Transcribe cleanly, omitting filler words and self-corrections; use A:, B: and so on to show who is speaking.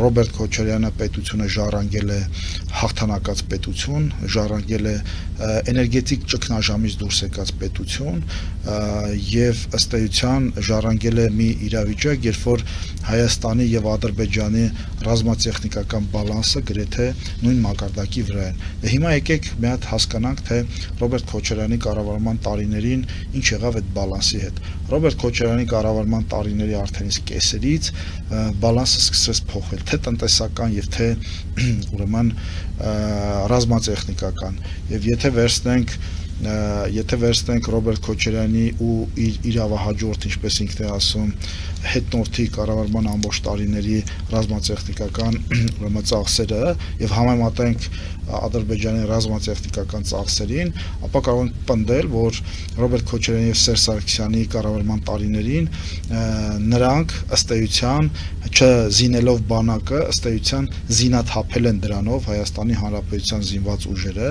A: Ռոբերտ Քոչարյանը պետությունը ժառանգել է հաղթանակած պետություն, ժառանգել է էներգետիկ ճգնաժամից դուրս եկած պետություն եւ ըստ էության ժառանգել է մի իրավիճակ, երբ որ Հայաստանի եւ Ադրբեջանի ռազմատեխնիկական բալանսը գրեթե նույն մակարդակի վրա են։ Հիմա եկեք մի հատ հասկանանք, թե Ռոբերտ Քոչարյանի կառավարման տարիներին ինչ եղավ այդ բալանսի հետ։ Ռոբերտ Քոչարյանի կառավարման տարիների արդեն իսկ կեսերից բալանսը սկսեց փոխվել, թե տնտեսական եւ թե ուրեմն ռազմատեխնիկական։ Եվ եթե վերցնենք Ռոբերտ Քոչարյանի ու իր իրավահաջորդ, ինչպես ինքն է ասում, հետնորդի կառավարման ամբողջ տարիների ռազմատեխնիկական ուրեմն ծախսերը եւ համեմատենք Ադրբեջանի ռազմատեխնիկական ծախսերին, ապա կարող ենք պնդել, որ Ռոբերտ Քոչարյանի եւ Սերժ Սարգսյանի կառավարման տարիներին նրանք ըստ էության չզինելով բանակը, ըստ էության զինաթափել են դրանով Հայաստանի Հանրապետության զինված ուժերը